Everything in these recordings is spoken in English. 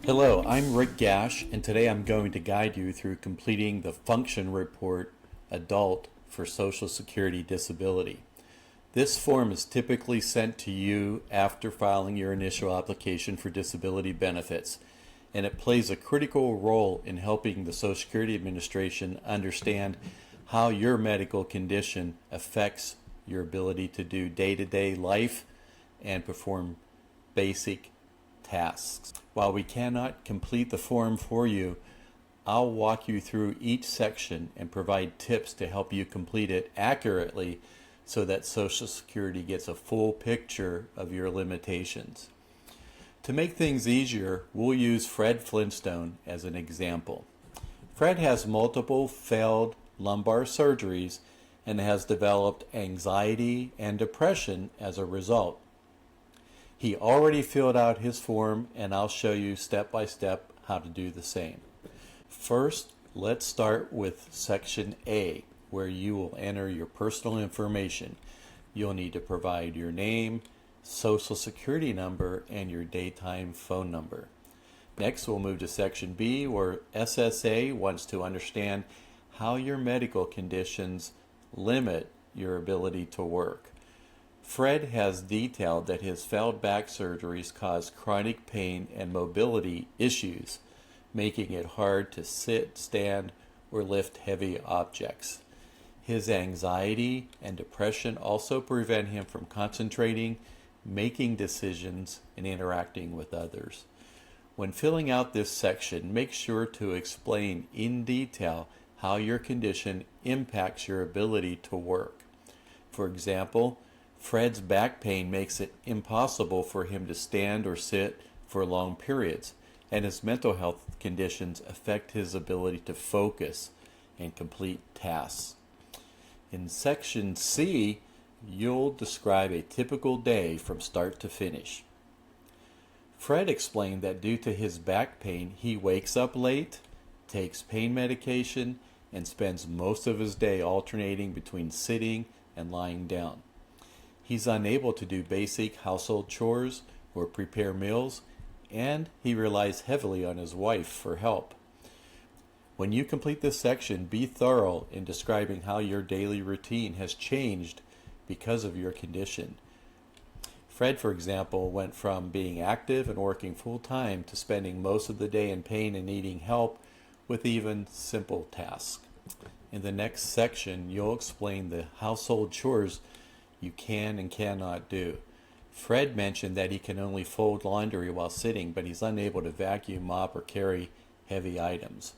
Hello, I'm Rick Gash, and today I'm going to guide you through completing the Function Report Adult for Social Security Disability. This form is typically sent to you after filing your initial application for disability benefits, and it plays a critical role in helping the Social Security Administration understand how your medical condition affects your ability to do day-to-day life and perform basic tasks. While we cannot complete the form for you, I'll walk you through each section and provide tips to help you complete it accurately so that Social Security gets a full picture of your limitations. To make things easier, we'll use Fred Flintstone as an example. Fred has multiple failed lumbar surgeries and has developed anxiety and depression as a result. He already filled out his form, and I'll show you step by step how to do the same. First, let's start with Section A, where you will enter your personal information. You'll need to provide your name, Social Security number, and your daytime phone number. Next, we'll move to Section B, where SSA wants to understand how your medical conditions limit your ability to work. Fred has detailed that his failed back surgeries cause chronic pain and mobility issues, making it hard to sit, stand, or lift heavy objects. His anxiety and depression also prevent him from concentrating, making decisions, and interacting with others. When filling out this section, make sure to explain in detail how your condition impacts your ability to work. For example, Fred's back pain makes it impossible for him to stand or sit for long periods, and his mental health conditions affect his ability to focus and complete tasks. In Section C, you'll describe a typical day from start to finish. Fred explained that due to his back pain, he wakes up late, takes pain medication, and spends most of his day alternating between sitting and lying down. He's unable to do basic household chores or prepare meals, and he relies heavily on his wife for help. When you complete this section, be thorough in describing how your daily routine has changed because of your condition. Fred, for example, went from being active and working full-time to spending most of the day in pain and needing help with even simple tasks. In the next section, you'll explain the household chores you can and cannot do. Fred mentioned that he can only fold laundry while sitting, but he's unable to vacuum, mop, or carry heavy items.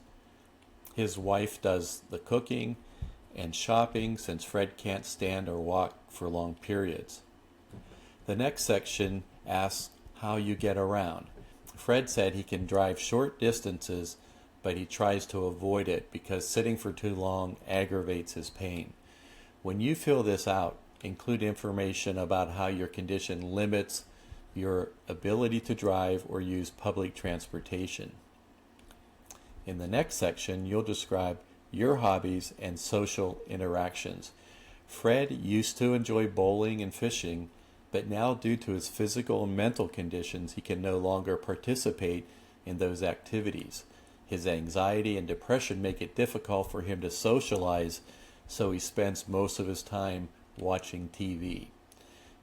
His wife does the cooking and shopping since Fred can't stand or walk for long periods. The next section asks how you get around. Fred said he can drive short distances, but he tries to avoid it because sitting for too long aggravates his pain. When you fill this out, include information about how your condition limits your ability to drive or use public transportation. In the next section, you'll describe your hobbies and social interactions. Fred used to enjoy bowling and fishing, but now due to his physical and mental conditions, he can no longer participate in those activities. His anxiety and depression make it difficult for him to socialize, so he spends most of his time watching TV.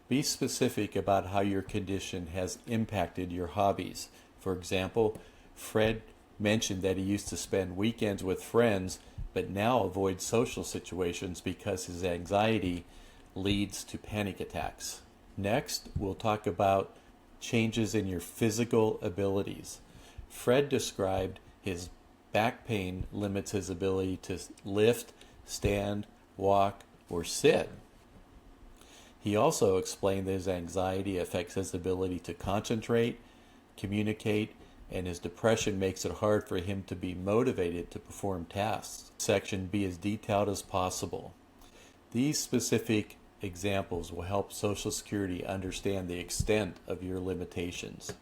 Be specific about how your condition has impacted your hobbies. For example, Fred mentioned that he used to spend weekends with friends, but now avoids social situations because his anxiety leads to panic attacks. Next, we'll talk about changes in your physical abilities. Fred described his back pain limits his ability to lift, stand, walk, or sit. He also explained that his anxiety affects his ability to concentrate, communicate, and his depression makes it hard for him to be motivated to perform tasks. Section B is detailed as possible. These specific examples will help Social Security understand the extent of your limitations.